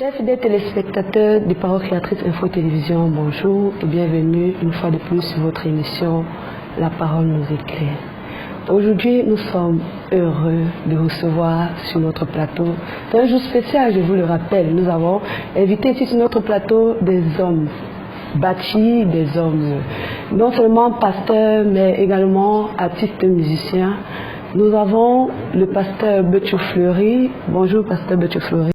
Chers fidèles téléspectateurs du Parole Créatrice Info Télévision, bonjour et bienvenue une fois de plus sur votre émission La Parole nous éclaire. Aujourd'hui, nous sommes heureux de recevoir sur notre plateau. C'est un jour spécial, je vous le rappelle. Nous avons invité ici sur notre plateau des hommes bâtis, des hommes non seulement pasteurs, mais également artistes musiciens. Nous avons le pasteur Bethiou Fleury. Bonjour, pasteur Bethiou Fleury.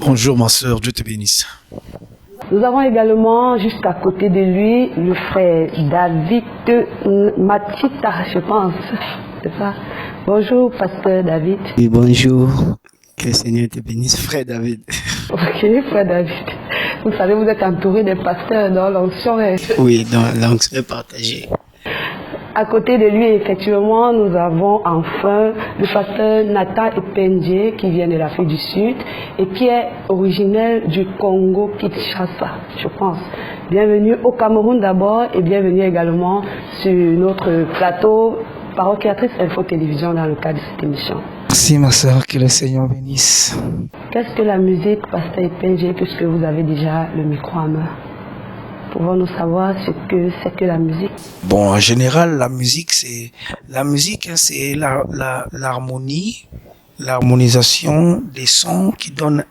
Bonjour ma soeur, Dieu te bénisse. Nous avons également juste à côté de lui le frère David Matita, je pense. C'est ça. Bonjour, pasteur David. Oui, bonjour. Que le Seigneur te bénisse, frère David. Ok, frère David. Vous savez, vous êtes entouré des pasteurs dans l'onction. Oui, dans l'onction partagée. À côté de lui, effectivement, nous avons enfin le pasteur Nathan Ependje qui vient de l'Afrique du Sud et qui est originaire du Congo Kinshasa, je pense. Bienvenue au Cameroun d'abord et bienvenue également sur notre plateau Parole Créatrice Info Télévision dans le cadre de cette émission. Merci ma soeur, que le Seigneur bénisse. Qu'est-ce que la musique, pasteur Ependje, puisque vous avez déjà le micro en main? Pouvons-nous savoir ce que c'est que la musique? Bon, en général, la musique, c'est l'harmonie, l'harmonisation des sons qui donnent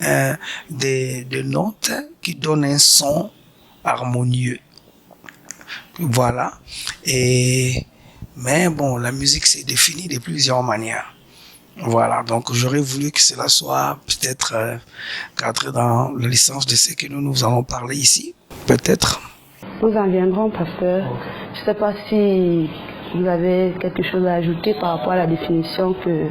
des notes, qui donnent un son harmonieux. Voilà. Mais bon, la musique, c'est défini de plusieurs manières. Voilà, donc j'aurais voulu que cela soit peut-être cadré dans le licence de ce que nous allons parler ici, peut-être. Nous en viendrons, pasteur. Je ne sais pas si vous avez quelque chose à ajouter par rapport à la définition que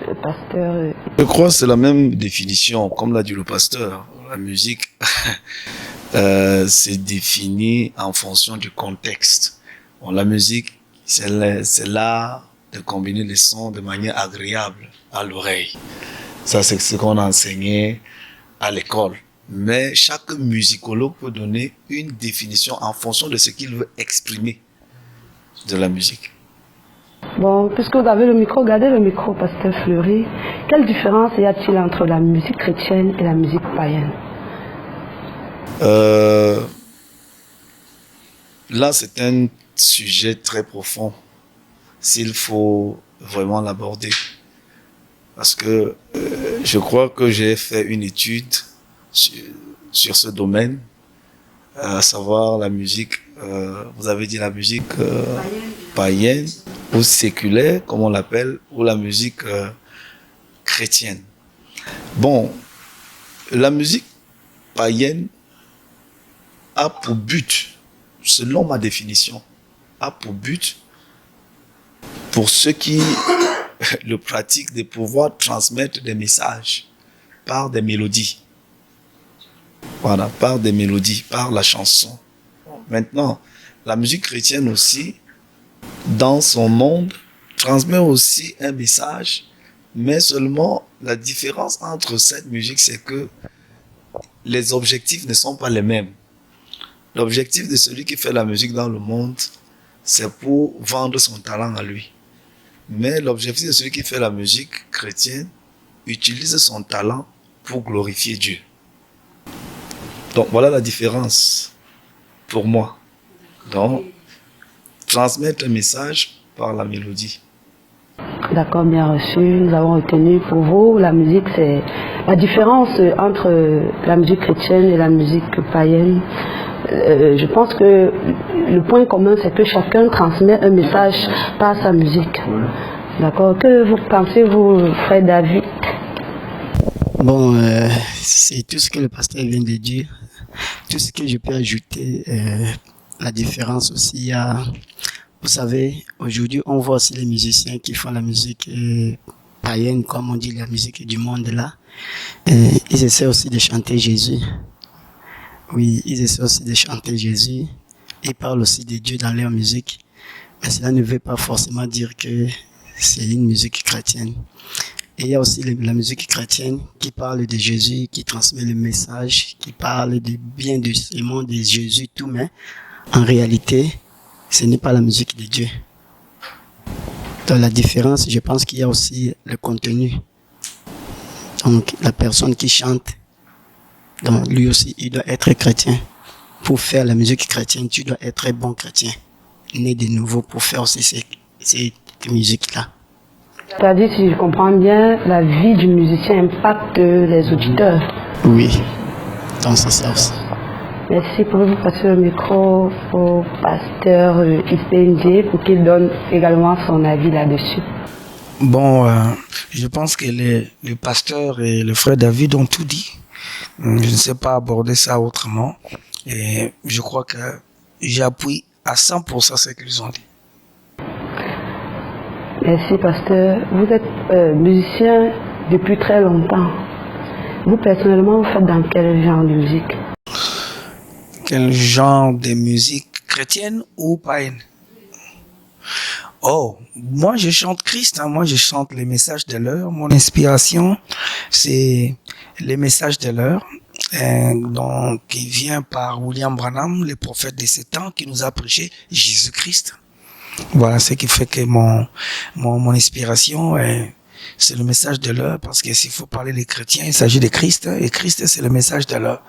le pasteur... Je crois que c'est la même définition, comme l'a dit le pasteur. La musique, c'est défini en fonction du contexte. Bon, la musique, c'est l'art de combiner les sons de manière agréable à l'oreille. Ça, c'est ce qu'on a enseigné à l'école. Mais chaque musicologue peut donner une définition en fonction de ce qu'il veut exprimer de la musique. Bon, puisque vous avez le micro, gardez le micro, pasteur Fleury. Quelle différence y a-t-il entre la musique chrétienne et la musique païenne? Là, c'est un sujet très profond, s'il faut vraiment l'aborder. Parce que je crois que j'ai fait une étude sur ce domaine, à savoir la musique, vous avez dit la musique païenne ou séculaire, comme on l'appelle, ou la musique chrétienne. Bon, la musique païenne a pour but, selon ma définition, a pour but, pour ceux qui le pratiquent, de pouvoir transmettre des messages par des mélodies. Voilà, par des mélodies, par la chanson. Maintenant, la musique chrétienne aussi, dans son monde, transmet aussi un message, mais seulement la différence entre cette musique, c'est que les objectifs ne sont pas les mêmes. L'objectif de celui qui fait la musique dans le monde, c'est pour vendre son talent à lui. Mais l'objectif de celui qui fait la musique chrétienne, utilise son talent pour glorifier Dieu. Donc voilà la différence pour moi. Donc, transmettre un message par la mélodie. D'accord, bien reçu. Nous avons retenu pour vous, la musique, c'est la différence entre la musique chrétienne et la musique païenne. Je pense que le point commun, c'est que chacun transmet un message par sa musique. D'accord. Que vous pensez, vous, frère David? Bon, c'est tout ce que le pasteur vient de dire. Tout ce que je peux ajouter, la différence aussi, il y a, vous savez, aujourd'hui, on voit aussi les musiciens qui font la musique païenne, comme on dit, la musique du monde là. Ils essaient aussi de chanter Jésus. Oui, ils essaient aussi de chanter Jésus. Ils parlent aussi de Dieu dans leur musique. Mais cela ne veut pas forcément dire que c'est une musique chrétienne. Et il y a aussi la musique chrétienne qui parle de Jésus, qui transmet le message, qui parle du bien du serment de Jésus, tout, mais en réalité, ce n'est pas la musique de Dieu. Dans la différence, je pense qu'il y a aussi le contenu. Donc, la personne qui chante, donc lui aussi, il doit être chrétien. Pour faire la musique chrétienne, tu dois être bon chrétien, né de nouveau pour faire aussi cette musique-là. C'est-à-dire, si je comprends bien, la vie du musicien impacte les auditeurs. Oui, dans ce sens. Merci. Pouvez-vous passer le micro au pasteur IPND pour qu'il donne également son avis là-dessus? Bon, je pense que le pasteur et le frère David ont tout dit. Je ne sais pas aborder ça autrement. Et je crois que j'appuie à 100% ce qu'ils ont dit. Merci, pasteur. Vous êtes musicien depuis très longtemps. Vous, personnellement, vous faites dans quel genre de musique? Quel genre de musique chrétienne ou païenne? Oh, moi je chante Christ, moi je chante les messages de l'heure. Mon inspiration, c'est les messages de l'heure, donc qui vient par William Branham, le prophète de ces temps, qui nous a prêché Jésus-Christ. Voilà ce qui fait que mon inspiration, c'est le message de l'heure, parce que s'il faut parler des chrétiens, il s'agit de Christ, et Christ c'est le message de l'heure.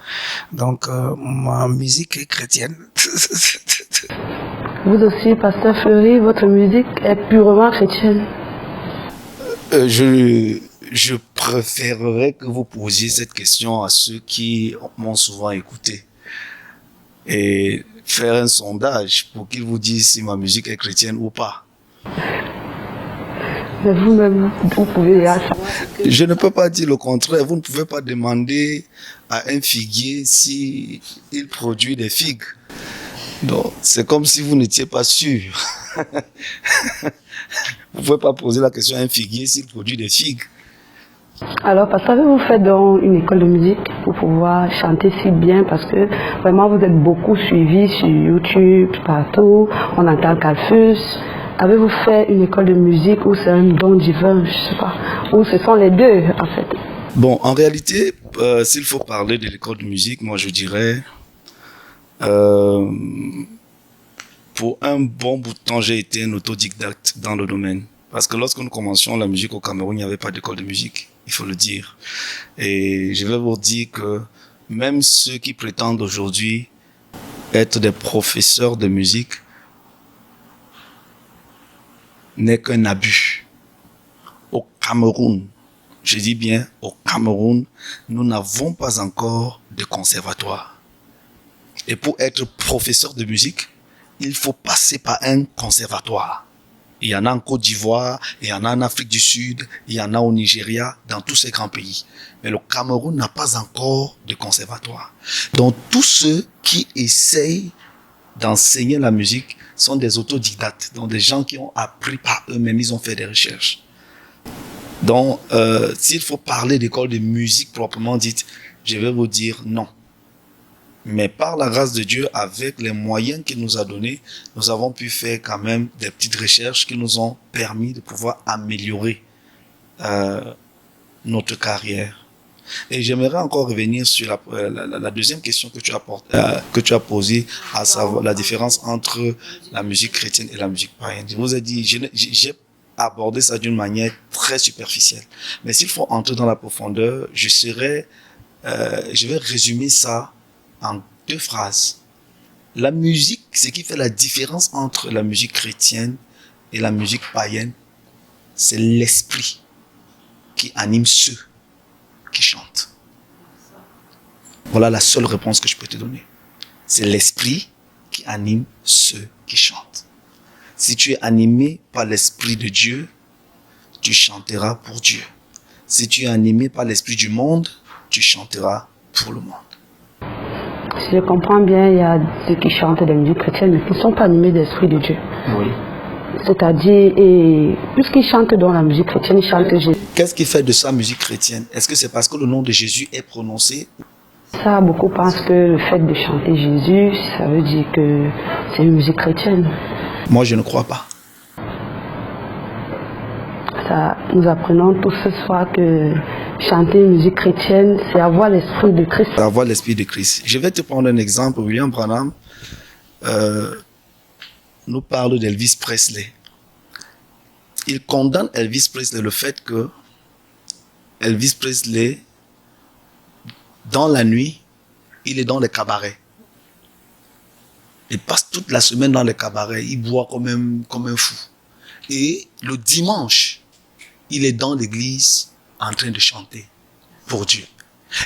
Donc ma musique est chrétienne. Vous aussi, pasteur Fleury, votre musique est purement chrétienne. Je préférerais que vous posiez cette question à ceux qui m'ont souvent écouté et faire un sondage pour qu'ils vous disent si ma musique est chrétienne ou pas. Mais vous-même, vous pouvez dire ça. Je ne peux pas dire le contraire. Vous ne pouvez pas demander à un figuier si il produit des figues. Donc, c'est comme si vous n'étiez pas sûr. Vous ne pouvez pas poser la question à un figuier s'il produit des figues. Alors, parce que vous faites donc une école de musique pour pouvoir chanter si bien, parce que vraiment vous êtes beaucoup suivi sur YouTube, partout, on entend Calfus. Avez-vous fait une école de musique ou c'est un don divin, je sais pas, ou ce sont les deux en fait? Bon, en réalité, s'il faut parler de l'école de musique, moi je dirais, pour un bon bout de temps, j'ai été un autodidacte dans le domaine. Parce que lorsque nous commencions la musique au Cameroun, il n'y avait pas d'école de musique, il faut le dire. Et je vais vous dire que même ceux qui prétendent aujourd'hui être des professeurs de musique n'est qu'un abus. Au Cameroun, je dis bien au Cameroun, nous n'avons pas encore de conservatoire. Et pour être professeur de musique, il faut passer par un conservatoire. Il y en a en Côte d'Ivoire, il y en a en Afrique du Sud, il y en a au Nigeria, dans tous ces grands pays. Mais le Cameroun n'a pas encore de conservatoire. Donc tous ceux qui essayent d'enseigner la musique sont des autodidactes, donc des gens qui ont appris par eux-mêmes, ils ont fait des recherches. Donc s'il faut parler d'école de musique proprement dite, je vais vous dire non. Mais par la grâce de Dieu, avec les moyens qu'il nous a donnés, nous avons pu faire quand même des petites recherches qui nous ont permis de pouvoir améliorer notre carrière. Et j'aimerais encore revenir sur la deuxième question que tu as posée, à savoir la différence entre la musique chrétienne et la musique païenne. Je vous ai dit, j'ai abordé ça d'une manière très superficielle. Mais s'il faut entrer dans la profondeur, je vais résumer ça en 2 phrases. La musique, ce qui fait la différence entre la musique chrétienne et la musique païenne, c'est l'esprit qui anime ceux qui chantent. Voilà la seule réponse que je peux te donner. C'est l'esprit qui anime ceux qui chantent. Si tu es animé par l'esprit de Dieu, tu chanteras pour Dieu. Si tu es animé par l'esprit du monde, tu chanteras pour le monde. Si je comprends bien, il y a ceux qui chantent des musiques chrétiennes, mais qui ne sont pas animés d'esprit de Dieu. Oui. C'est-à-dire, puisqu'ils chantent dans la musique chrétienne, ils chantent Jésus. Qu'est-ce qui fait de ça musique chrétienne? Est-ce que c'est parce que le nom de Jésus est prononcé? Ça, beaucoup pensent que le fait de chanter Jésus, ça veut dire que c'est une musique chrétienne. Moi, je ne crois pas. Ça, nous apprenons tous ce soir que chanter une musique chrétienne, c'est avoir l'esprit de Christ. Avoir l'esprit de Christ. Je vais te prendre un exemple. William Branham nous parle d'Elvis Presley. Il condamne Elvis Presley le fait que Elvis Presley, dans la nuit, il est dans les cabarets. Il passe toute la semaine dans les cabarets, il boit comme un fou. Et le dimanche, il est dans l'église en train de chanter pour Dieu.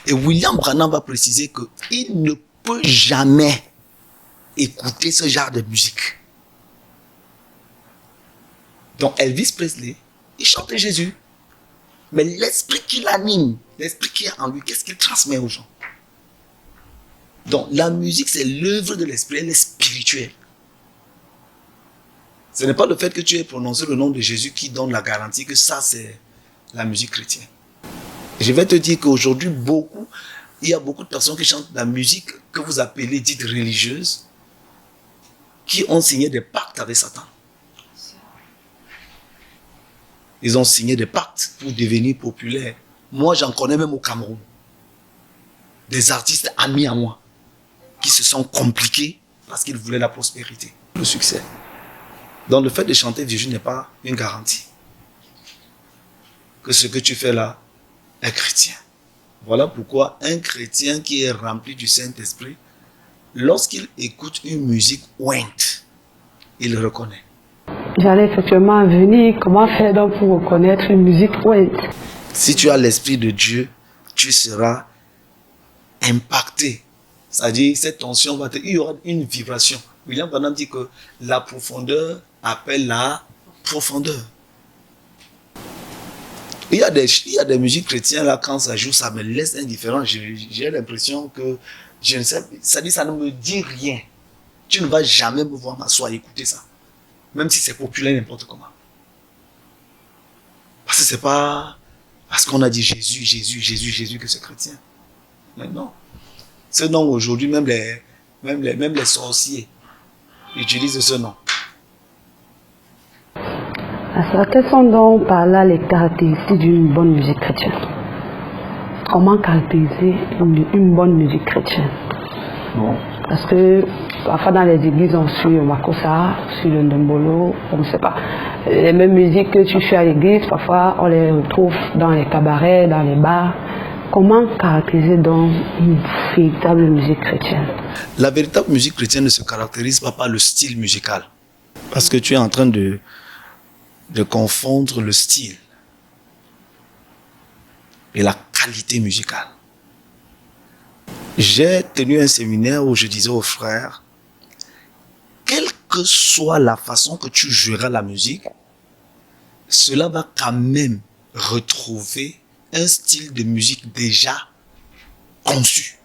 Et William Branham va préciser qu'il ne peut jamais écouter ce genre de musique. Donc Elvis Presley, il chante Jésus. Mais l'esprit qui l'anime, l'esprit qui est en lui, qu'est-ce qu'il transmet aux gens? Donc la musique, c'est l'œuvre de l'esprit, elle est spirituelle. Ce n'est pas le fait que tu aies prononcé le nom de Jésus qui donne la garantie que ça, c'est la musique chrétienne. Je vais te dire qu'aujourd'hui, il y a beaucoup de personnes qui chantent la musique que vous appelez dite religieuse, qui ont signé des pactes avec Satan. Ils ont signé des pactes pour devenir populaires. Moi, j'en connais même au Cameroun. Des artistes amis à moi qui se sont compliqués parce qu'ils voulaient la prospérité, le succès. Donc, le fait de chanter Jésus n'est pas une garantie que ce que tu fais là est chrétien. Voilà pourquoi un chrétien qui est rempli du Saint-Esprit, lorsqu'il écoute une musique ointe, il le reconnaît. J'allais effectivement venir. Comment faire donc pour reconnaître une musique ointe? Si tu as l'Esprit de Dieu, tu seras impacté. C'est-à-dire, cette tension il y aura une vibration. William Branham dit que la profondeur appelle la profondeur. Il y a des musiques chrétiennes là, quand ça joue, ça me laisse indifférent. J'ai l'impression que, je ne sais, ça ne me dit rien. Tu ne vas jamais me voir m'asseoir et écouter ça. Même si c'est populaire n'importe comment. Parce que c'est pas parce qu'on a dit Jésus que c'est chrétien. Mais non. Ce nom aujourd'hui, même les sorciers utilisent ce nom. Alors, quelles sont donc par là les caractéristiques d'une bonne musique chrétienne? Comment caractériser une bonne musique chrétienne? Bon. Parce que parfois dans les églises on suit le Makossa, on suit le Ndombolo, on ne sait pas. Les mêmes musiques que tu fais à l'église, parfois on les retrouve dans les cabarets, dans les bars. Comment caractériser donc une véritable musique chrétienne? La véritable musique chrétienne ne se caractérise pas par le style musical. Parce que tu es en train de confondre le style et la qualité musicale. J'ai tenu un séminaire où je disais aux frères, quelle que soit la façon que tu joueras la musique, cela va quand même retrouver un style de musique déjà conçu.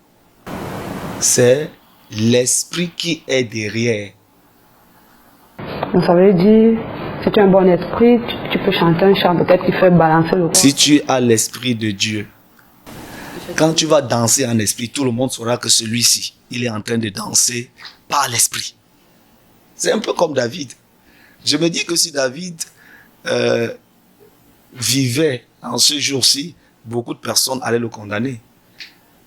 C'est l'esprit qui est derrière. Donc ça veut dire, si tu as un bon esprit, tu peux chanter un chant peut-être qui fait balancer le corps. Si tu as l'esprit de Dieu, quand tu vas danser en esprit, tout le monde saura que celui-ci, il est en train de danser par l'esprit. C'est un peu comme David. Je me dis que si David vivait en ce jour-ci, beaucoup de personnes allaient le condamner.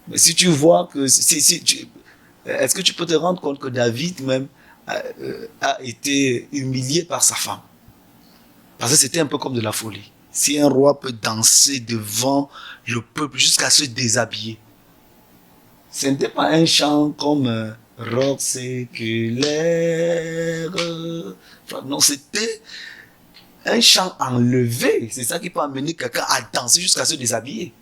Mais si tu vois que... est-ce que tu peux te rendre compte que David même a été humilié par sa femme? Parce que c'était un peu comme de la folie. Si un roi peut danser devant le peuple jusqu'à se déshabiller, ce n'était pas un chant comme rock séculaire. Non, c'était un chant enlevé. C'est ça qui peut amener quelqu'un à danser jusqu'à se déshabiller.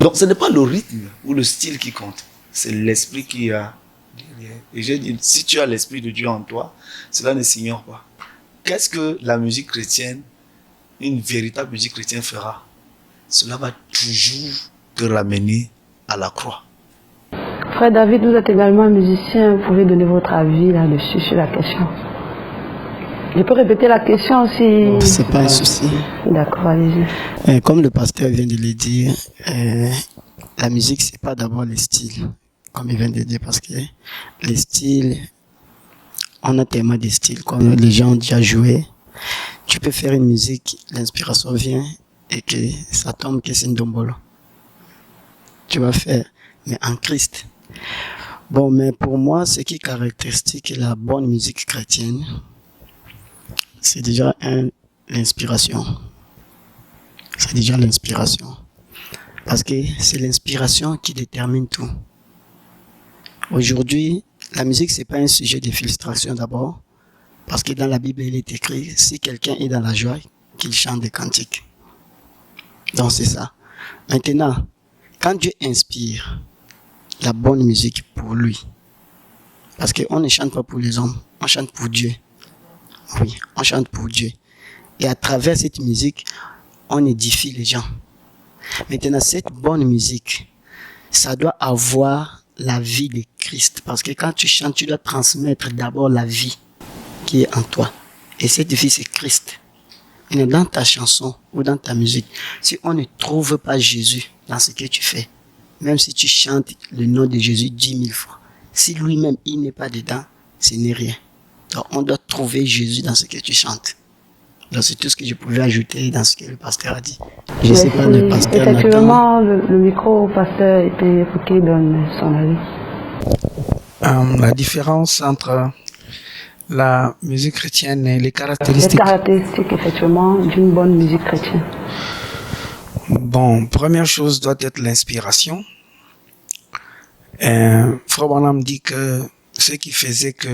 Donc ce n'est pas le rythme ou le style qui compte. C'est l'esprit qui a derrière. Et j'ai dit, si tu as l'esprit de Dieu en toi, cela ne s'ignore pas. Qu'est-ce que la musique chrétienne, une véritable musique chrétienne fera? Cela va toujours te ramener à la croix. Frère David, vous êtes également musicien. Vous pouvez donner votre avis là-dessus sur la question. Je peux répéter la question si... C'est pas un souci. D'accord, allez-y. Comme le pasteur vient de le dire, la musique, c'est pas d'abord les styles, comme il vient de dire, parce que les styles, on a tellement de styles, comme les gens ont déjà joué. Tu peux faire une musique, l'inspiration vient et que ça tombe que c'est une dombolo. Tu vas faire, mais en Christ. Bon, mais pour moi, ce qui caractérise la bonne musique chrétienne, c'est déjà l'inspiration. C'est déjà l'inspiration. Parce que c'est l'inspiration qui détermine tout. Aujourd'hui, la musique, c'est pas un sujet de frustration d'abord. Parce que dans la Bible, il est écrit, si quelqu'un est dans la joie, qu'il chante des cantiques. Donc c'est ça. Maintenant, quand Dieu inspire la bonne musique pour lui, parce qu'on ne chante pas pour les hommes, on chante pour Dieu. Oui, on chante pour Dieu. Et à travers cette musique, on édifie les gens. Maintenant, cette bonne musique, ça doit avoir la vie de Christ. Parce que quand tu chantes, tu dois transmettre d'abord la vie qui est en toi. Et cette vie, c'est Christ. Et dans ta chanson ou dans ta musique, si on ne trouve pas Jésus dans ce que tu fais, même si tu chantes le nom de Jésus 10 000 fois, si lui-même, il n'est pas dedans, ce n'est rien. Donc, on doit trouver Jésus dans ce que tu chantes. Donc, c'est tout ce que je pouvais ajouter dans ce que le pasteur a dit. Je ne sais pas, le pasteur effectivement, le micro au pasteur était pour qu'il donne son avis. La différence entre la musique chrétienne et les caractéristiques. Les caractéristiques, effectivement, d'une bonne musique chrétienne. Bon, première chose doit être l'inspiration. Frère Branham dit que ce qui faisait que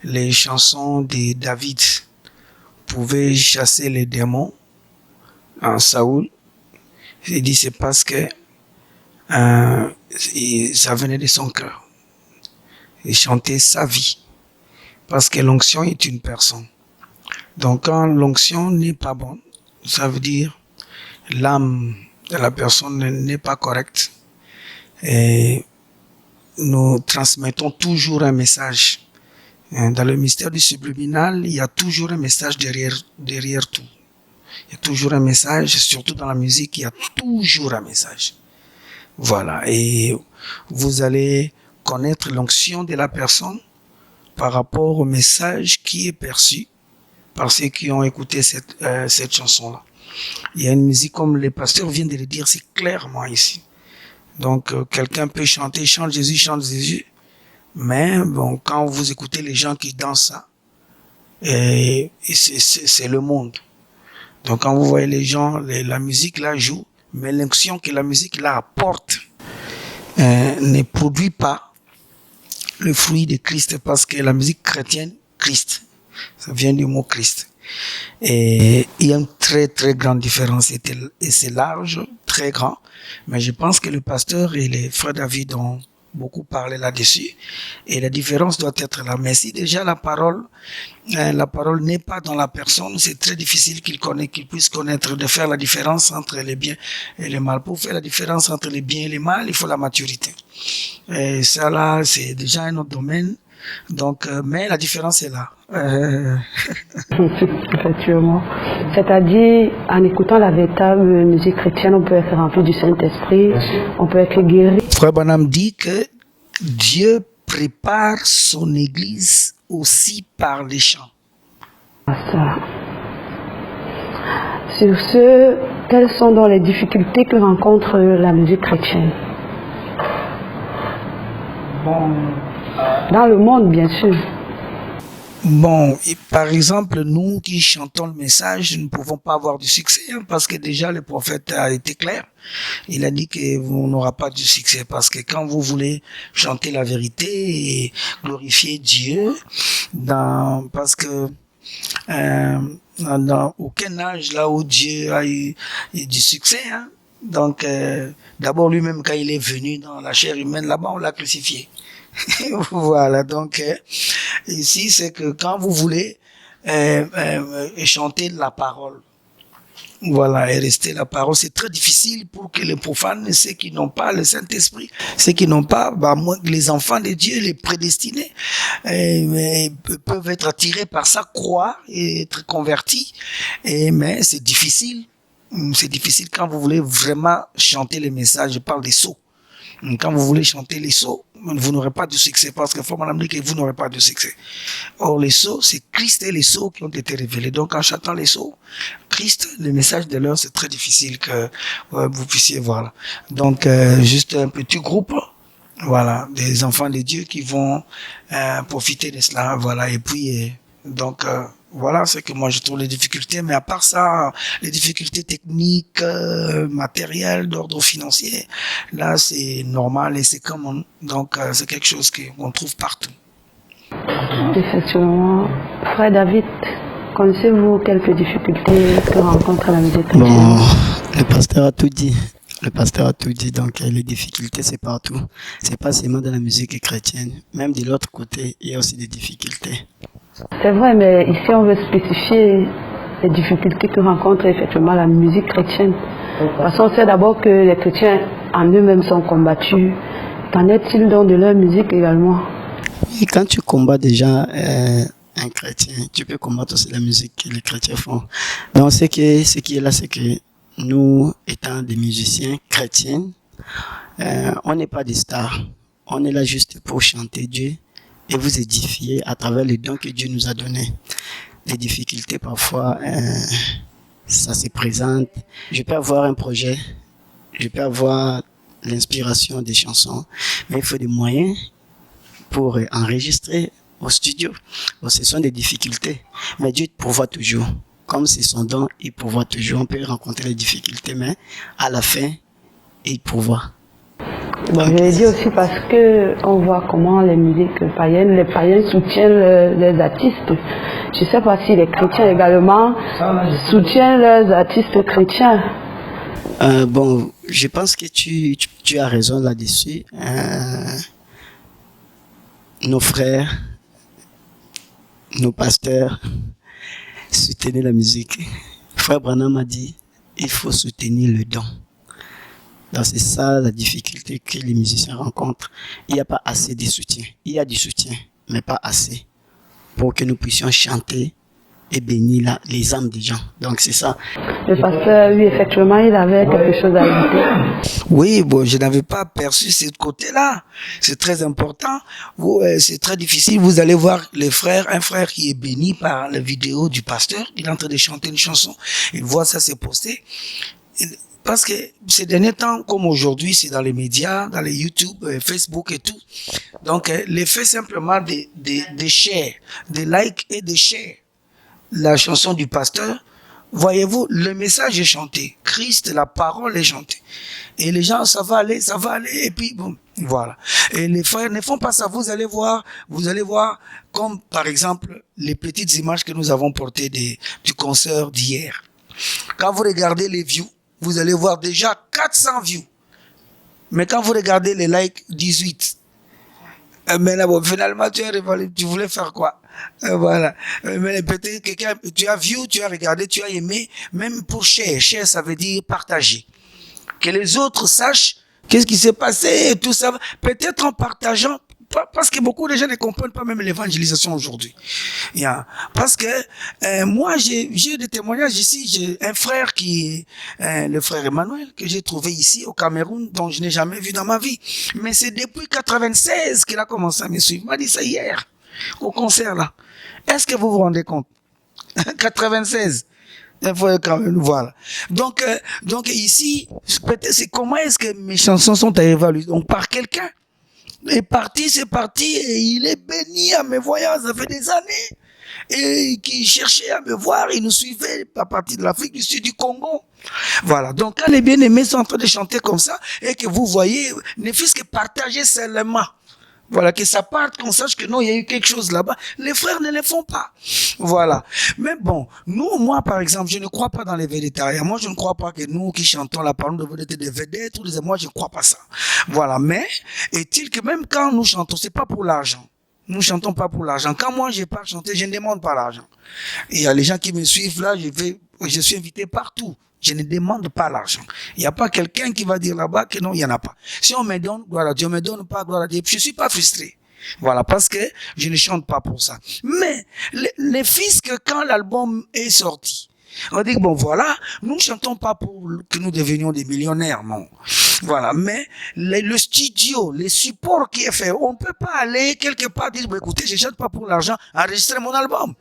les chansons de David pouvaient chasser les démons en Saoul, il dit c'est parce que ça venait de son cœur. Il chantait sa vie. Parce que l'onction est une personne. Donc quand l'onction n'est pas bonne, ça veut dire l'âme de la personne n'est pas correcte. Et nous transmettons toujours un message. Dans le mystère du subliminal, il y a toujours un message derrière tout. Il y a toujours un message, surtout dans la musique, il y a toujours un message. Voilà. Et vous allez connaître l'onction de la personne par rapport au message qui est perçu par ceux qui ont écouté cette chanson-là. Il y a une musique, comme les pasteurs viennent de le dire, c'est clairement ici. Donc, quelqu'un peut chanter, chante Jésus, mais bon, quand vous écoutez les gens qui dansent ça, c'est le monde. Donc, quand vous voyez les gens, la musique là joue, mais l'onction que la musique là apporte ne produit pas le fruit de Christ, parce que la musique chrétienne, Christ, ça vient du mot Christ. Et il y a une très très grande différence, et c'est large, très grand, mais je pense que le pasteur et les frères David ont beaucoup parlé là-dessus, et la différence doit être là. Mais si déjà la parole n'est pas dans la personne, c'est très difficile qu'il puisse connaître, de faire la différence entre les biens et les mal. Pour faire la différence entre les biens et les mal, il faut la maturité. Et ça là, c'est déjà un autre domaine. Donc, mais la différence est là. Effectivement. C'est-à-dire, en écoutant la véritable musique chrétienne, on peut être rempli du Saint-Esprit, on peut être guéri. Frère Branham dit que Dieu prépare son Église aussi par les chants. Ça. Sur ce, quelles sont donc les difficultés que rencontre la musique chrétienne? Dans le monde, bien sûr. Bon, et par exemple, nous qui chantons le message, nous ne pouvons pas avoir du succès, parce que déjà le prophète a été clair. Il a dit que vous n'aurez pas du succès, parce que quand vous voulez chanter la vérité et glorifier Dieu, parce que dans aucun âge là où Dieu a eu du succès, donc d'abord lui-même quand il est venu dans la chair humaine, là-bas on l'a crucifié. Voilà, donc ici c'est que quand vous voulez chanter la parole, voilà, et rester la parole, c'est très difficile pour que les profanes, ceux qui n'ont pas le Saint-Esprit, ceux qui n'ont pas, moi, les enfants de Dieu, les prédestinés, peuvent être attirés par ça, croire et être convertis, mais c'est difficile. C'est difficile quand vous voulez vraiment chanter les messages. Je parle des sceaux. Quand vous voulez chanter les sceaux, vous n'aurez pas de succès, parce que faut m'en dire que vous n'aurez pas de succès. Or, les sceaux, c'est Christ et les sceaux qui ont été révélés. Donc, en chantant les sceaux, Christ, le message de l'heure, c'est très difficile que vous puissiez voir. Donc, juste un petit groupe, voilà, des enfants de Dieu qui vont profiter de cela, voilà. Et puis, donc, Voilà ce que moi je trouve les difficultés. Mais à part ça, les difficultés techniques, matérielles, d'ordre financier, là c'est normal et c'est commun. Donc c'est quelque chose qu'on trouve partout. Effectivement. Frère David, connaissez-vous quelques difficultés que rencontre la musique chrétienne? Bon, le pasteur a tout dit. Le pasteur a tout dit, donc les difficultés, c'est partout. C'est pas seulement dans la musique chrétienne. Même de l'autre côté, il y a aussi des difficultés. C'est vrai, mais ici on veut spécifier les difficultés que rencontre effectivement la musique chrétienne. Parce qu'on sait d'abord que les chrétiens en eux-mêmes sont combattus. Qu'en est-il donc de leur musique également? Et quand tu combats déjà un chrétien, tu peux combattre aussi la musique que les chrétiens font. Donc ce qui est là, c'est que nous, étant des musiciens chrétiens, on n'est pas des stars. On est là juste pour chanter Dieu et vous édifier à travers les dons que Dieu nous a donnés. Les difficultés, parfois, ça se présente. Je peux avoir un projet, je peux avoir l'inspiration des chansons, mais il faut des moyens pour enregistrer au studio. Bon, ce sont des difficultés, mais Dieu pourvoit toujours. Comme c'est son don, il pourvoit toujours. On peut rencontrer les difficultés, mais à la fin, il pourvoit. Bon, je l'ai dit aussi parce que on voit comment les musiques païennes, les païens soutiennent les artistes. Je ne sais pas si les chrétiens également soutiennent leurs artistes chrétiens. Bon, je pense que tu as raison là-dessus. Nos frères, nos pasteurs, soutenez la musique. Frère Branham a dit, il faut soutenir le don. Donc c'est ça la difficulté que les musiciens rencontrent. Il n'y a pas assez de soutien. Il y a du soutien, mais pas assez pour que nous puissions chanter et bénir les âmes des gens. Donc c'est ça. Le pasteur, oui, effectivement, il avait quelque chose à ajouter. Oui, bon, je n'avais pas perçu ce côté-là. C'est très important. C'est très difficile. Vous allez voir les frères, un frère qui est béni par la vidéo du pasteur. Il est en train de chanter une chanson. Il voit ça, c'est posté. Parce que ces derniers temps, comme aujourd'hui, c'est dans les médias, dans les YouTube, Facebook et tout. Donc, l'effet simplement des shares, des likes et des shares. La chanson du pasteur, voyez-vous, le message est chanté. Christ, la parole est chantée. Et les gens, ça va aller, et puis bon, voilà. Et les frères ne font pas ça. Vous allez voir, comme par exemple, les petites images que nous avons portées du concert d'hier. Quand vous regardez les views, vous allez voir déjà 400 views. Mais quand vous regardez les likes, 18. Mais là, bon, finalement, tu voulais faire quoi? Voilà. Mais peut-être quelqu'un, tu as vu, tu as regardé, tu as aimé, même pour share. Share, ça veut dire partager. Que les autres sachent qu'est-ce qui s'est passé et tout ça. Peut-être en partageant, parce que beaucoup de gens ne comprennent pas même l'évangélisation aujourd'hui. Parce que moi, j'ai des témoignages ici. J'ai un frère qui est le frère Emmanuel, que j'ai trouvé ici au Cameroun, dont je n'ai jamais vu dans ma vie. Mais c'est depuis 96 qu'il a commencé à me suivre. Il m'a dit ça hier, au concert là. Est-ce que vous vous rendez compte? 96. Voilà. Donc ici, peut-être c'est comment est-ce que mes chansons sont évaluées? Donc par quelqu'un. C'est parti, et il est béni à me voir, ça fait des années. Et qui cherchait à me voir, il nous suivait à partir de l'Afrique du Sud, du Congo. Voilà. Donc quand les bien-aimés sont en train de chanter comme ça, et que vous voyez, ne fût-ce que partager seulement. Voilà, que ça parte, qu'on sache que non, il y a eu quelque chose là-bas. Les frères ne le font pas. Voilà. Mais bon, moi, par exemple, je ne crois pas dans les végétariens. Moi, je ne crois pas que nous qui chantons la parole devons être des vedettes. Moi, je ne crois pas ça. Voilà. Mais, est-il que même quand nous chantons, c'est pas pour l'argent. Nous chantons pas pour l'argent. Quand moi, je pars chanter, je ne demande pas l'argent. Il y a les gens qui me suivent là, je suis invité partout. Je ne demande pas l'argent. Il n'y a pas quelqu'un qui va dire là-bas que non, il n'y en a pas. Si on me donne, gloire à Dieu, on me donne pas, gloire à Dieu. Je suis pas frustré. Voilà, parce que je ne chante pas pour ça. Mais, les fils que quand l'album est sorti, on dit que bon, voilà, nous ne chantons pas pour que nous devenions des millionnaires, non. Voilà, mais le studio, les supports qui est fait, on ne peut pas aller quelque part dire, bah, écoutez, je ne chante pas pour l'argent, enregistrer mon album.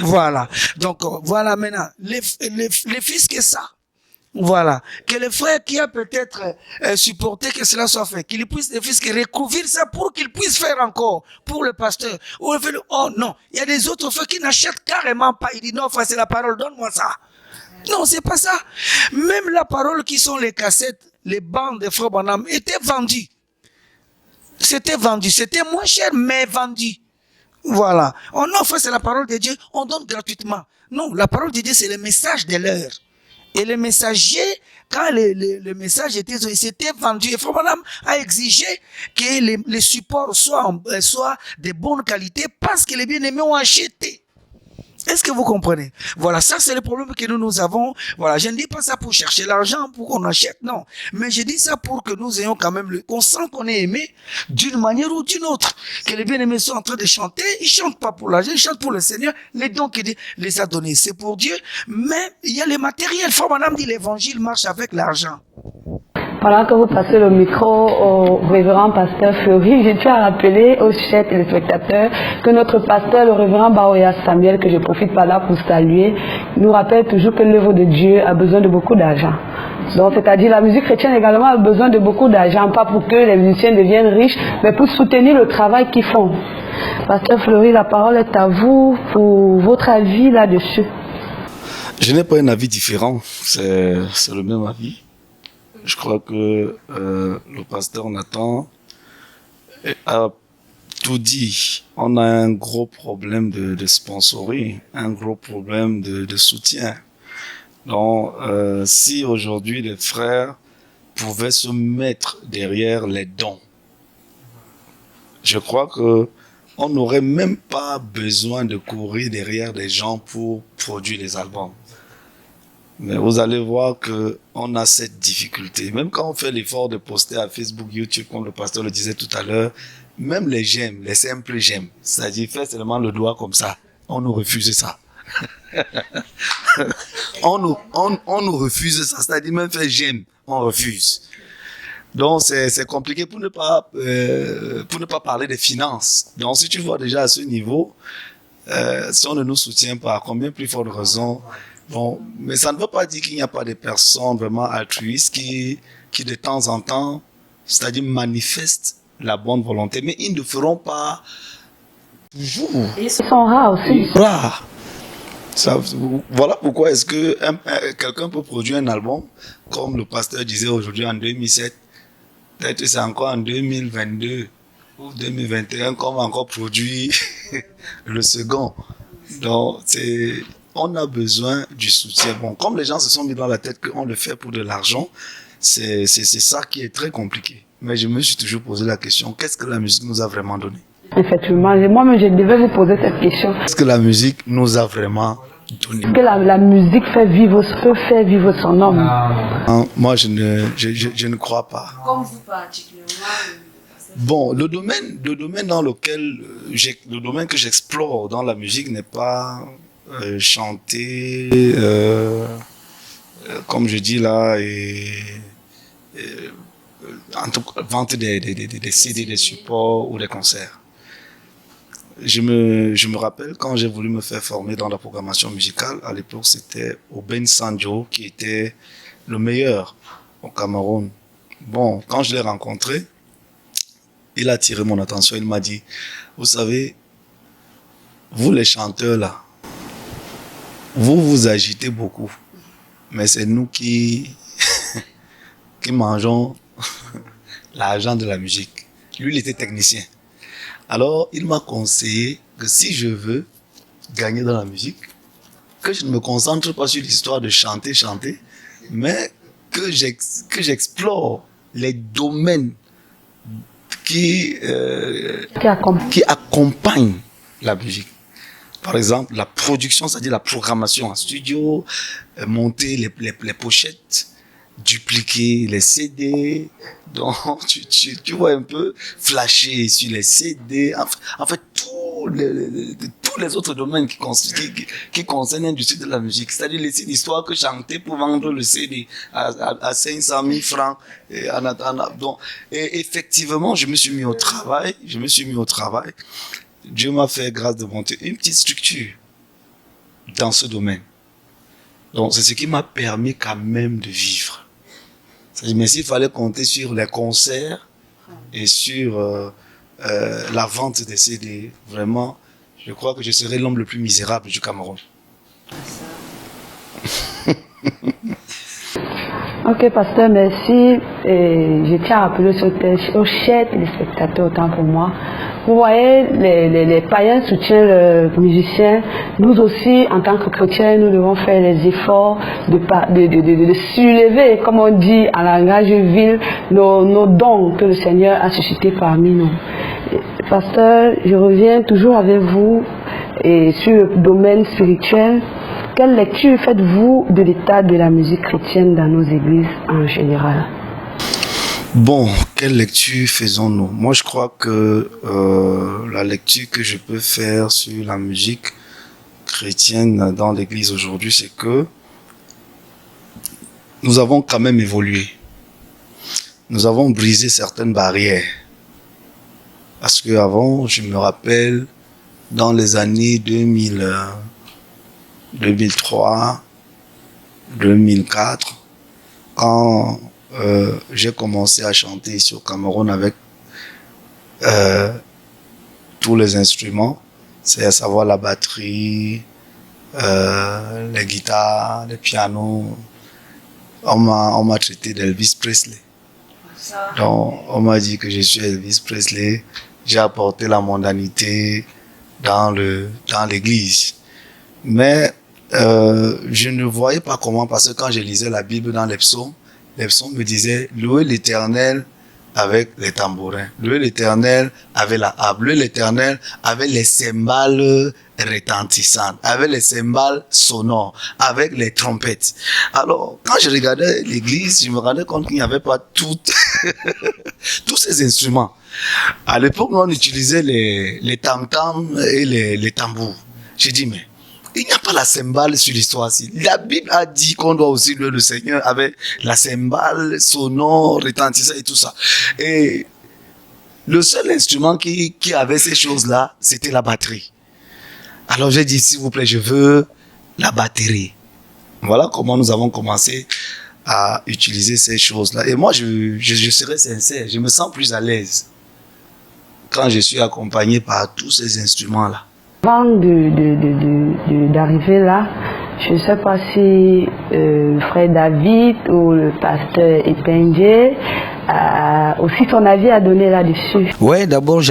Voilà. Donc, voilà maintenant, les fils que ça. Voilà. Que le frère qui a peut-être supporté que cela soit fait, qu'il puisse ne fût-ce que recouvrir ça pour qu'il puisse faire encore pour le pasteur. Ou le fait, oh non, il y a des autres frères qui n'achètent carrément pas. Il dit non, frère, c'est la parole, donne-moi ça. Non, c'est pas ça. Même la parole qui sont les cassettes, les bandes de Frère Branham étaient vendues. C'était vendu. C'était moins cher, mais vendu. Voilà. On offre, c'est la parole de Dieu, on donne gratuitement. Non, la parole de Dieu, c'est le message de l'heure. Et le messager, quand le message était, c'était vendu. Et Frère Branham a exigé que les supports soient de bonne qualité parce que les bien-aimés ont acheté. Est-ce que vous comprenez? Voilà, ça c'est le problème que nous avons. Voilà, je ne dis pas ça pour chercher l'argent, pour qu'on achète, non. Mais je dis ça pour que nous ayons quand même qu'on sent qu'on est aimé d'une manière ou d'une autre. Que les bien-aimés sont en train de chanter, ils chantent pas pour l'argent, ils chantent pour le Seigneur. Les dons qu'il les a donnés, c'est pour Dieu. Mais il y a les matériels. Frère Branham dit l'évangile marche avec l'argent. Pendant que vous passez le micro au révérend pasteur Fleury, je tiens à rappeler aux chers téléspectateurs que notre pasteur, le révérend Baoya Samuel, que je profite par là pour saluer, nous rappelle toujours que l'œuvre de Dieu a besoin de beaucoup d'argent. Donc, c'est-à-dire la musique chrétienne également a besoin de beaucoup d'argent, pas pour que les musiciens deviennent riches, mais pour soutenir le travail qu'ils font. Pasteur Fleury, la parole est à vous pour votre avis là-dessus. Je n'ai pas un avis différent, c'est le même avis. Je crois que le pasteur Nathan a tout dit. On a un gros problème de sponsoring, un gros problème de soutien. Donc, si aujourd'hui les frères pouvaient se mettre derrière les dons, je crois que on n'aurait même pas besoin de courir derrière des gens pour produire les albums. Mais vous allez voir que on a cette difficulté. Même quand on fait l'effort de poster à Facebook, YouTube, comme le pasteur le disait tout à l'heure, même les j'aime, les simples j'aime, c'est-à-dire faire seulement le doigt comme ça, on nous refuse ça. on nous refuse ça, c'est-à-dire même faire j'aime, on refuse. Donc c'est compliqué pour ne pas parler des finances. Donc si tu vois déjà à ce niveau, si on ne nous soutient pas, combien plus forte raison. Bon, mais ça ne veut pas dire qu'il n'y a pas de personnes vraiment altruistes qui de temps en temps, c'est-à-dire manifestent la bonne volonté, mais ils ne feront pas toujours. Ils sont rares aussi. Voilà pourquoi est-ce que quelqu'un peut produire un album, comme le pasteur disait aujourd'hui en 2007, peut-être c'est encore en 2022 ou 2021 qu'on va encore produire le second. Donc, on a besoin du soutien. Bon, comme les gens se sont mis dans la tête qu'on le fait pour de l'argent, c'est ça qui est très compliqué. Mais je me suis toujours posé la question, qu'est-ce que la musique nous a vraiment donné? Effectivement, moi-même je devais vous poser cette question. Qu'est-ce que la musique nous a vraiment donné? Que la musique peut faire vivre son homme. Moi, je ne crois pas. Comme vous particulièrement. Bon, le domaine dans lequel le domaine que j'explore dans la musique n'est pas chanter, comme je dis là, en tout cas, vendre des CD, des supports ou des concerts. Je me rappelle quand j'ai voulu me faire former dans la programmation musicale, à l'époque c'était Oben Sanjo qui était le meilleur au Cameroun. Bon, quand je l'ai rencontré, il a attiré mon attention, il m'a dit, vous savez, vous les chanteurs là, vous vous agitez beaucoup, mais c'est nous qui mangeons l'argent de la musique. Lui, il était technicien. Alors, il m'a conseillé que si je veux gagner dans la musique, que je ne me concentre pas sur l'histoire de chanter, mais que j'explore les domaines qui accompagnent la musique. Par exemple, la production, c'est-à-dire la programmation en studio, monter les pochettes, dupliquer les CD, donc tu vois un peu, flasher sur les CD, en fait tous les autres domaines qui concernent l'industrie de la musique, c'est-à-dire laisser l'histoire que chanter pour vendre le CD à 500 000 francs. Et effectivement, je me suis mis au travail. Dieu m'a fait grâce de monter une petite structure dans ce domaine. Donc, c'est ce qui m'a permis quand même de vivre. Mais s'il fallait compter sur les concerts et sur la vente des CD, vraiment, je crois que je serais l'homme le plus misérable du Cameroun. Ok, pasteur, merci. Et je tiens à rappeler aux chers téléspectateurs, autant pour moi. Vous voyez, les païens soutiennent le musicien. Nous aussi, en tant que chrétiens, nous devons faire les efforts de soulever, comme on dit en langage ville, nos dons que le Seigneur a suscités parmi nous. Pasteur, je reviens toujours avec vous et sur le domaine spirituel. Quelle lecture faites-vous de l'état de la musique chrétienne dans nos églises en général? Bon, quelle lecture faisons-nous? Moi, je crois que la lecture que je peux faire sur la musique chrétienne dans l'église aujourd'hui, c'est que nous avons quand même évolué. Nous avons brisé certaines barrières. Parce qu'avant, je me rappelle, dans les années 2003, 2004, quand j'ai commencé à chanter ici au Cameroun avec tous les instruments, c'est à savoir la batterie, les guitares, les pianos. On m'a traité d'Elvis Presley. Donc, on m'a dit que je suis Elvis Presley. J'ai apporté la mondanité dans l'église. Mais je ne voyais pas comment, parce que quand je lisais la Bible dans les psaumes me disaient louez l'Éternel avec les tambourins, louez l'Éternel avec la harpe, louez l'Éternel avec les cymbales retentissantes, avec les cymbales sonores, avec les trompettes. Alors, quand je regardais l'église, je me rendais compte qu'il n'y avait pas tous ces instruments. À l'époque, on utilisait les tam-tams et les tambours. J'ai dit, mais il n'y a pas la cymbale sur l'histoire. La Bible a dit qu'on doit aussi louer le Seigneur avec la cymbale sonore, retentissante et tout ça. Et le seul instrument qui avait ces choses-là, c'était la batterie. Alors j'ai dit, s'il vous plaît, je veux la batterie. Voilà comment nous avons commencé à utiliser ces choses-là. Et moi, je serai sincère, je me sens plus à l'aise quand je suis accompagné par tous ces instruments-là. Avant d'arriver là, je ne sais pas si le frère David ou le pasteur Epenge a aussi son avis à donner là-dessus. Ouais, d'abord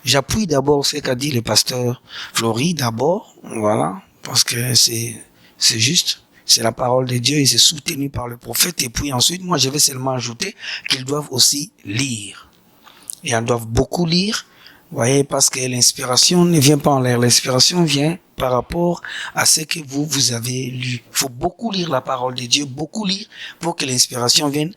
j'appuie d'abord ce qu'a dit le pasteur Flory d'abord, voilà, parce que c'est juste, c'est la parole de Dieu et c'est soutenu par le prophète. Et puis ensuite, moi je vais seulement ajouter qu'ils doivent aussi lire. Et ils doivent beaucoup lire. Vous voyez, parce que l'inspiration ne vient pas en l'air. L'inspiration vient par rapport à ce que vous avez lu. Il faut beaucoup lire la parole de Dieu, beaucoup lire pour que l'inspiration vienne.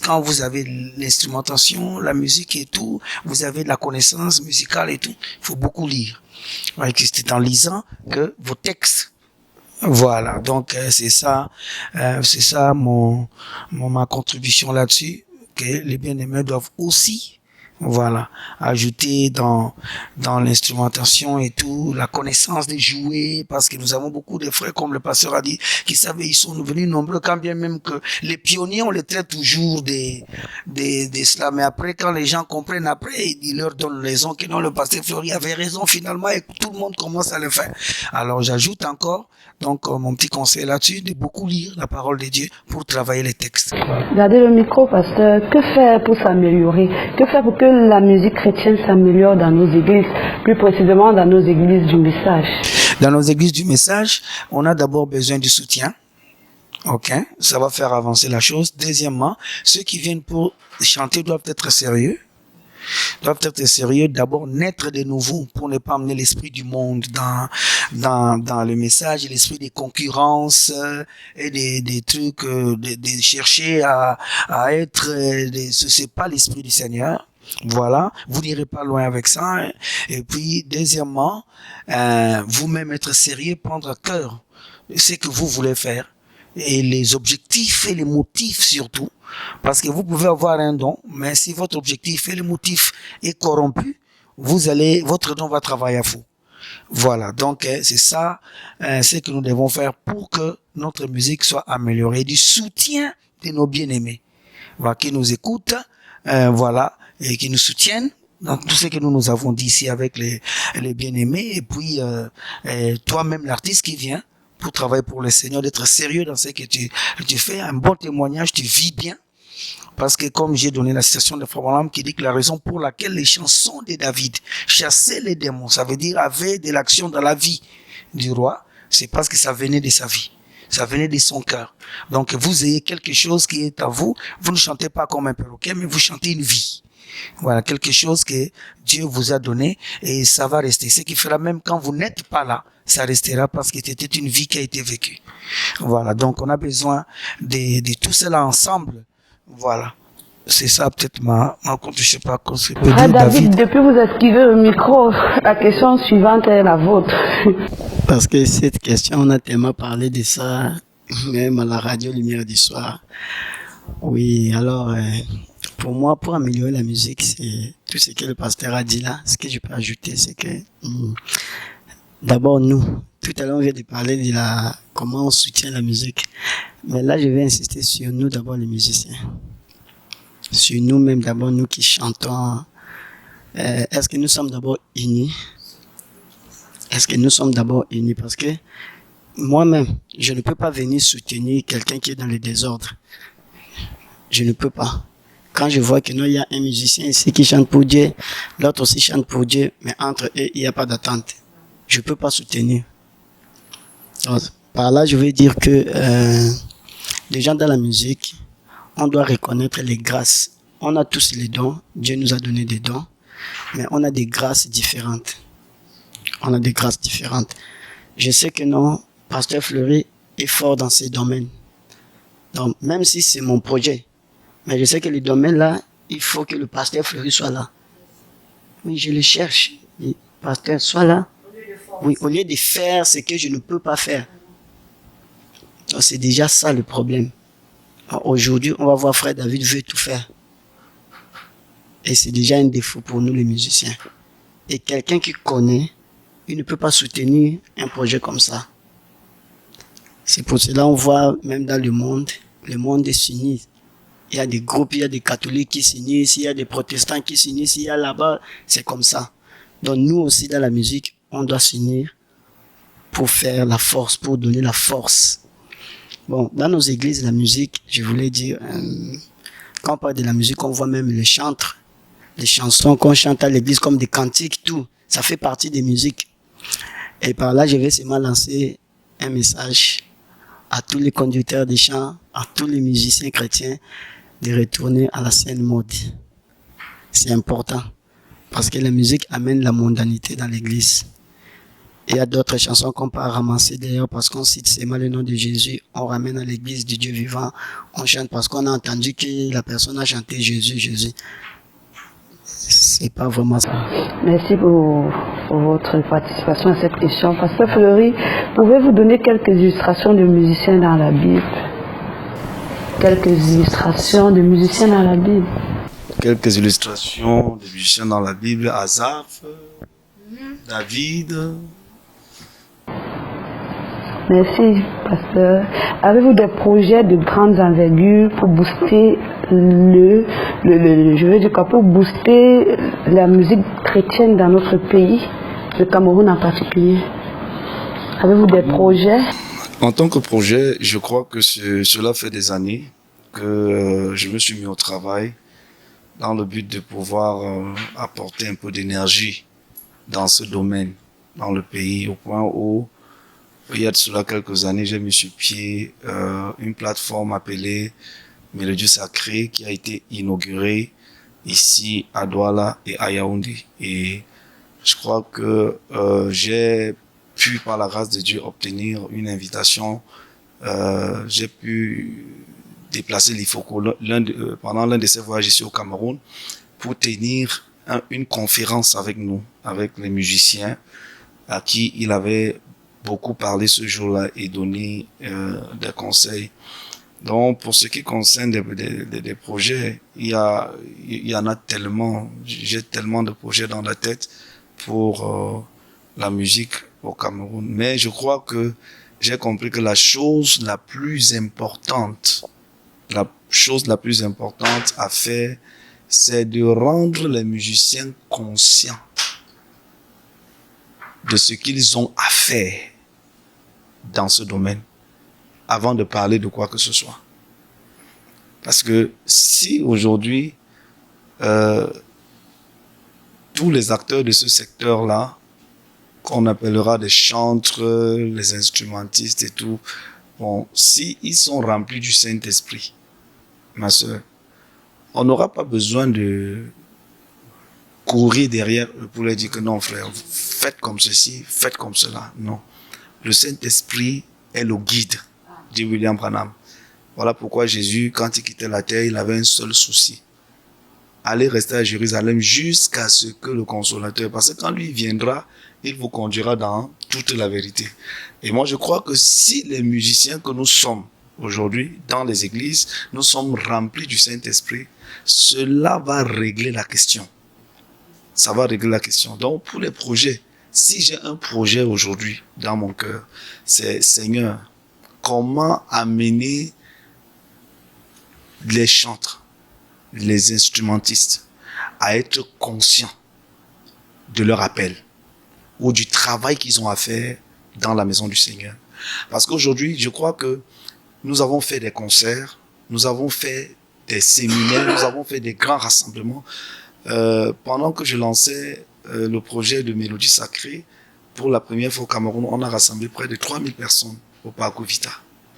Quand vous avez l'instrumentation, la musique et tout, vous avez de la connaissance musicale et tout, il faut beaucoup lire. Vous voyez que c'est en lisant que vos textes. Voilà. Donc, c'est ça ma contribution là-dessus, que les bien-aimés doivent aussi voilà, ajouter dans l'instrumentation et tout, la connaissance des jouets, parce que nous avons beaucoup de frères, comme le pasteur a dit, qui savaient, ils sont venus nombreux, quand bien même que les pionniers, on les traite toujours des cela, mais après, quand les gens comprennent après, ils leur donnent raison, que non, le pasteur Flory avait raison finalement, et tout le monde commence à le faire. Alors, j'ajoute encore, donc, mon petit conseil là-dessus, de beaucoup lire la parole de Dieu pour travailler les textes. Gardez le micro, pasteur. Que faire pour s'améliorer? Que faire pour que la musique chrétienne s'améliore dans nos églises, plus précisément dans nos églises du message? Dans nos églises du message, on a d'abord besoin du soutien. Ok, ça va faire avancer la chose. Deuxièmement, ceux qui viennent pour chanter doivent être sérieux. D'abord naître de nouveau pour ne pas amener l'esprit du monde dans le message, l'esprit des concurrences et des trucs, de chercher à être, c'est pas l'esprit du Seigneur. Voilà, vous n'irez pas loin avec ça. Et puis, deuxièmement, vous-même être sérieux, prendre à cœur ce que vous voulez faire. Et les objectifs et les motifs surtout. Parce que vous pouvez avoir un don, mais si votre objectif et le motif est corrompu, votre don va travailler à faux. Voilà, donc c'est ça, ce que nous devons faire pour que notre musique soit améliorée, du soutien de nos bien-aimés, voilà, qui nous écoutent, voilà, et qui nous soutiennent dans tout ce que nous avons dit ici avec les bien-aimés, et puis toi-même l'artiste qui vient pour travailler pour le Seigneur, d'être sérieux dans ce que tu fais, un bon témoignage, tu vis bien. Parce que comme j'ai donné la citation de Frère Branham qui dit que la raison pour laquelle les chansons de David chassaient les démons, ça veut dire avaient de l'action dans la vie du roi, c'est parce que ça venait de sa vie. Ça venait de son cœur. Donc vous ayez quelque chose qui est à vous. Vous ne chantez pas comme un perroquet, mais vous chantez une vie. Voilà, quelque chose que Dieu vous a donné et ça va rester. Ce qui fera même quand vous n'êtes pas là, ça restera parce que c'était une vie qui a été vécue. Voilà, donc on a besoin de tout cela ensemble. Voilà. C'est ça peut-être je sais pas quoi c'est. David, depuis vous esquivez le micro, la question suivante est la vôtre. Parce que cette question, on a tellement parlé de ça, même à la radio Lumière du Soir. Oui, alors, pour moi, pour améliorer la musique, c'est tout ce que le pasteur a dit là. Ce que je peux ajouter, c'est que, d'abord nous, tout à l'heure on vient de parler de comment on soutient la musique. Mais là, je vais insister sur nous d'abord les musiciens. Sur nous-mêmes d'abord, nous qui chantons. Est-ce que nous sommes d'abord unis? Est-ce que nous sommes d'abord unis? Parce que moi-même, je ne peux pas venir soutenir quelqu'un qui est dans le désordre. Je ne peux pas. Quand je vois que non, il y a un musicien ici qui chante pour Dieu, l'autre aussi chante pour Dieu, mais entre eux, il n'y a pas d'attente. Je ne peux pas soutenir. Donc, par là, je veux dire que les gens dans la musique, on doit reconnaître les grâces. On a tous les dons. Dieu nous a donné des dons. Mais on a des grâces différentes. On a des grâces différentes. Je sais que non, Pasteur Fleury est fort dans ces domaines. Donc, même si c'est mon projet, mais je sais que les domaines là, il faut que le Pasteur Fleury soit là. Oui, je le cherche. Le pasteur, soit là. Oui, au lieu de faire ce que je ne peux pas faire. Donc, c'est déjà ça le problème. Aujourd'hui, on va voir Frère David veut tout faire. Et c'est déjà un défaut pour nous les musiciens. Et quelqu'un qui connaît, il ne peut pas soutenir un projet comme ça. C'est pour cela qu'on voit même dans le monde est s'unit. Il y a des groupes, il y a des catholiques qui s'unissent, il y a des protestants qui s'unissent, il y a là-bas, c'est comme ça. Donc nous aussi dans la musique, on doit s'unir pour faire la force, pour donner la force. Bon, dans nos églises, la musique, je voulais dire, quand on parle de la musique, on voit même les chantres, les chansons qu'on chante à l'église comme des cantiques, tout. Ça fait partie des musiques. Et par là, je vais seulement lancer un message à tous les conducteurs de chants, à tous les musiciens chrétiens, de retourner à la saine mode. C'est important. Parce que la musique amène la mondanité dans l'église. Et il y a d'autres chansons qu'on peut ramasser d'ailleurs parce qu'on cite seulement le nom de Jésus. On ramène à l'église du Dieu vivant. On chante parce qu'on a entendu que la personne a chanté Jésus, Jésus. C'est pas vraiment ça. Merci pour votre participation à cette question. Pasteur Fleury, pouvez-vous donner quelques illustrations de musiciens dans la Bible? Quelques illustrations de musiciens dans la Bible. Quelques illustrations de musiciens dans la Bible. Asaph, David. Merci, pasteur. Avez-vous des projets de grandes envergures pour booster pour booster la musique chrétienne dans notre pays, le Cameroun en particulier? Avez-vous des projets? En tant que projet, je crois que cela fait des années que je me suis mis au travail dans le but de pouvoir apporter un peu d'énergie dans ce domaine, dans le pays, au point où il y a de cela quelques années, j'ai mis sur pied une plateforme appelée Mélodie Sacrée qui a été inaugurée ici à Douala et à Yaoundé. Et je crois que j'ai pu, par la grâce de Dieu, obtenir une invitation. J'ai pu déplacer l'IFOCO pendant l'un de ses voyages ici au Cameroun pour tenir une conférence avec nous, avec les musiciens à qui il avait beaucoup parlé ce jour-là et donné des conseils. Donc, pour ce qui concerne des projets, il y en a tellement, j'ai tellement de projets dans la tête pour la musique au Cameroun. Mais je crois que j'ai compris que la chose la plus importante à faire, c'est de rendre les musiciens conscients de ce qu'ils ont à faire dans ce domaine avant de parler de quoi que ce soit. Parce que si aujourd'hui, tous les acteurs de ce secteur-là, qu'on appellera des chantres, les instrumentistes et tout, bon, si ils sont remplis du Saint-Esprit, ma soeur, on n'aura pas besoin de courir derrière eux pour leur dire que non, frère, faites comme ceci, faites comme cela. Non. Le Saint-Esprit est le guide, dit William Branham. Voilà pourquoi Jésus, quand il quittait la terre, il avait un seul souci. Aller rester à Jérusalem jusqu'à ce que le Consolateur, parce que quand lui viendra, il vous conduira dans toute la vérité. Et moi, je crois que si les musiciens que nous sommes aujourd'hui dans les églises, nous sommes remplis du Saint-Esprit, cela va régler la question. Ça va régler la question. Donc, pour les projets, si j'ai un projet aujourd'hui dans mon cœur, c'est Seigneur, comment amener les chantres, les instrumentistes à être conscients de leur appel ou du travail qu'ils ont à faire dans la maison du Seigneur. Parce qu'aujourd'hui, je crois que nous avons fait des concerts, nous avons fait des séminaires, nous avons fait des grands rassemblements. Pendant que je lançais le projet de Mélodie Sacrée, pour la première fois au Cameroun, on a rassemblé près de 3000 personnes au Parc Vita.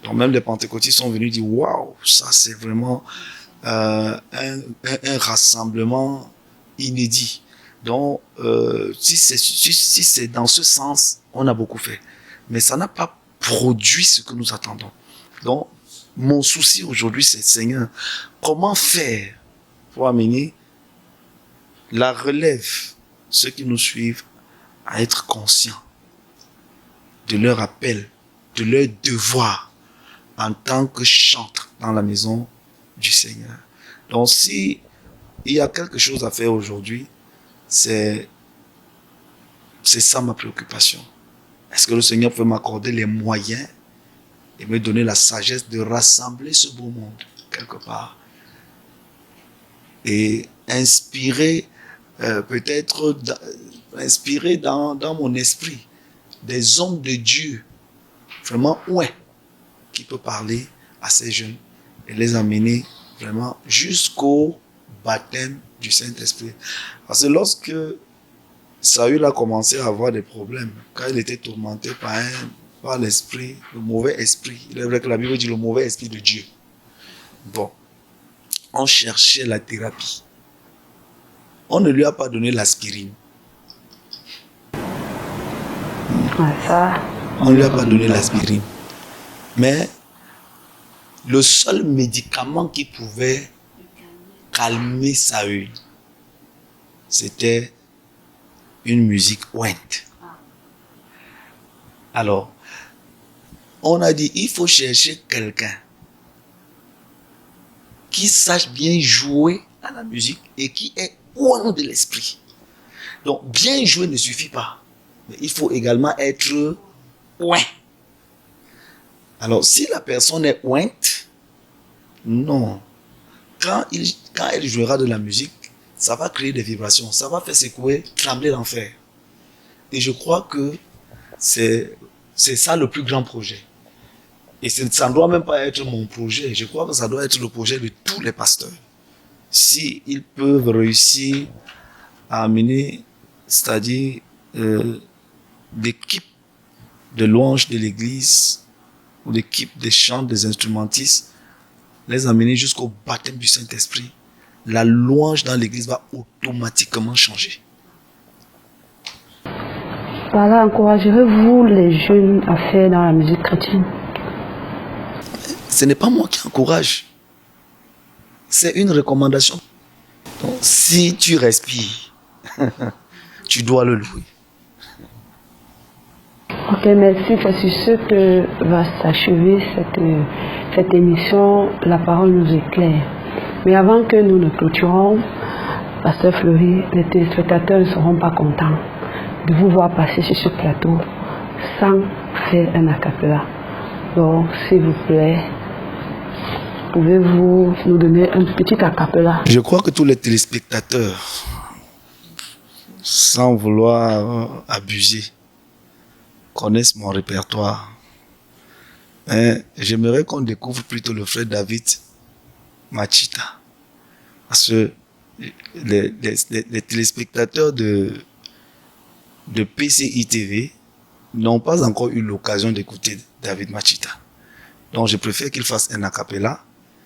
Donc même les pentecôtistes sont venus dire « Waouh, ça c'est vraiment un rassemblement inédit ». Donc si c'est dans ce sens, on a beaucoup fait. Mais ça n'a pas produit ce que nous attendons. Donc mon souci aujourd'hui, c'est Seigneur, comment faire pour amener la relève, ceux qui nous suivent, à être conscients de leur appel, de leur devoir en tant que chantre dans la maison du Seigneur. Donc si il y a quelque chose à faire aujourd'hui, c'est ça ma préoccupation. Est-ce que le Seigneur peut m'accorder les moyens et me donner la sagesse de rassembler ce beau monde quelque part et inspirer peut-être inspirer dans mon esprit des hommes de Dieu vraiment qui peut parler à ces jeunes et les amener vraiment jusqu'au baptême du Saint-Esprit. Parce que lorsque Saül a commencé à avoir des problèmes, quand il était tourmenté par l'esprit, le mauvais esprit, il est vrai que la Bible dit le mauvais esprit de Dieu. Bon, on cherchait la thérapie. On ne lui a pas donné l'aspirine. On ne lui a pas donné l'aspirine. Mais le seul médicament qui pouvait calmer Saül, c'était une musique ouinte. Alors, on a dit, il faut chercher quelqu'un qui sache bien jouer à la musique et qui est ouin de l'esprit. Donc, bien jouer ne suffit pas. Mais il faut également être ouin. Alors, si la personne est ouinte, non. Quand elle jouera de la musique, ça va créer des vibrations, ça va faire secouer, trembler l'enfer. Et je crois que c'est ça le plus grand projet. Et ça ne doit même pas être mon projet. Je crois que ça doit être le projet de tous les pasteurs. Si ils peuvent réussir à amener, c'est-à-dire l'équipe de louange de l'église ou l'équipe des chants des instrumentistes, les amener jusqu'au baptême du Saint-Esprit, la louange dans l'église va automatiquement changer. Voilà, encouragerez-vous les jeunes à faire dans la musique chrétienne? Ce n'est pas moi qui encourage. C'est une recommandation. Donc, si tu respires, tu dois le louer. Ok, merci. Voici ce que va s'achever cette émission. La parole nous éclaire. Mais avant que nous ne clôturons, Pasteur Fleury, les téléspectateurs ne seront pas contents. de vous voir passer sur ce plateau sans faire un acapella. Donc, s'il vous plaît, pouvez-vous nous donner un petit acapella? Je crois que tous les téléspectateurs, sans vouloir abuser, connaissent mon répertoire. J'aimerais qu'on découvre plutôt le frère David Machita. Parce que les téléspectateurs de PCI TV n'ont pas encore eu l'occasion d'écouter David Machita. Donc je préfère qu'il fasse un acapella,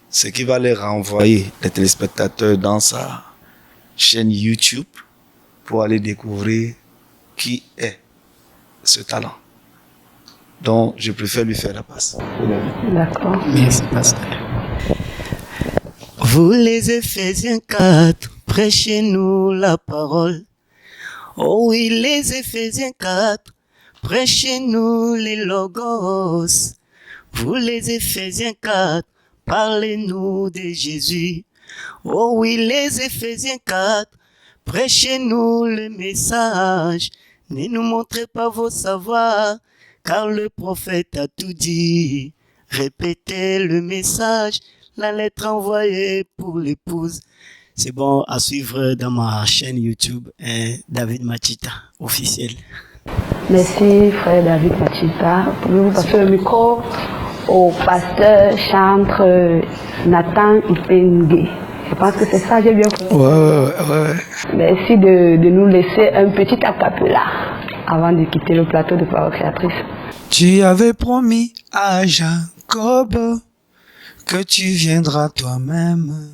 ce qui va les renvoyer, les téléspectateurs, dans sa chaîne YouTube pour aller découvrir qui est ce talent. Donc je préfère lui faire la passe. D'accord. Merci, pasteur. Vous les Éphésiens 4, prêchez-nous la parole. Oh oui, les Éphésiens 4, prêchez-nous les logos. Vous les Éphésiens 4, parlez-nous de Jésus. Oh oui, les Éphésiens 4, prêchez-nous le message. Ne nous montrez pas vos savoirs, car le prophète a tout dit. Répétez le message, la lettre envoyée pour l'épouse. C'est bon à suivre dans ma chaîne YouTube, David Machita, officiel. Merci, frère David Machita. Pouvez-vous passer le micro au pasteur chantre Nathan Ipengue? Je pense que c'est ça, j'ai bien compris. Ouais. Merci de nous laisser un petit acapella avant de quitter le plateau de Parole Créatrice. Tu avais promis à Jacob que tu viendras toi-même.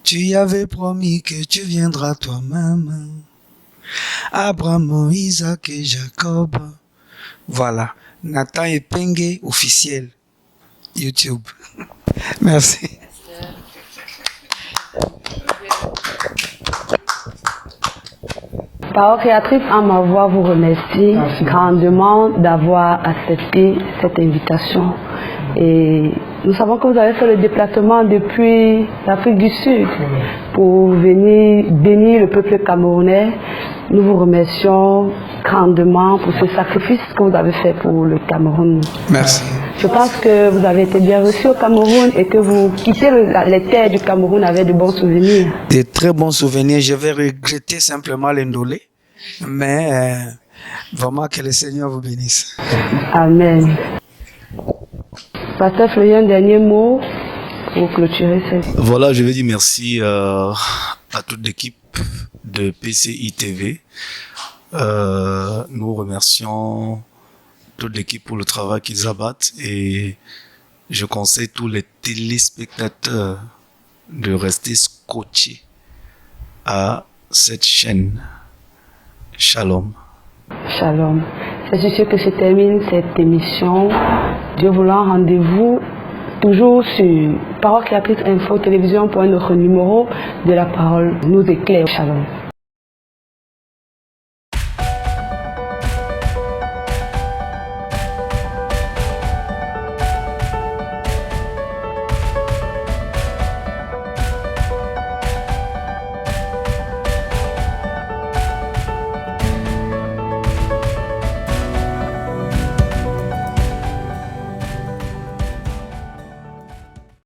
Tu avais promis que tu viendras toi-même. Abraham, Isaac et Jacob. Voilà. Nathan Ipengue, officiel. YouTube. Merci. Parole Créatrice, en ma voix, vous remercie grandement d'avoir accepté cette invitation. Et nous savons que vous avez fait le déplacement depuis l'Afrique du Sud pour venir bénir le peuple camerounais. Nous vous remercions grandement pour ce sacrifice que vous avez fait pour le Cameroun. Merci. Je pense que vous avez été bien reçu au Cameroun et que vous quittez les terres du Cameroun avec de bons souvenirs. Des très bons souvenirs. Je vais regretter simplement l'indolé. Mais vraiment que le Seigneur vous bénisse. Amen. Pasteur Fleury, un dernier mot pour clôturer cette... Voilà, je vais dire merci à toute l'équipe de PCI TV. Nous remercions toute l'équipe pour le travail qu'ils abattent et je conseille tous les téléspectateurs de rester scotchés à cette chaîne. Shalom. Shalom. C'est sur ce que se termine cette émission. Dieu voulant, rendez-vous toujours sur Parole Créatrice Info Télévision pour un autre numéro de la parole nous éclaire. Shalom.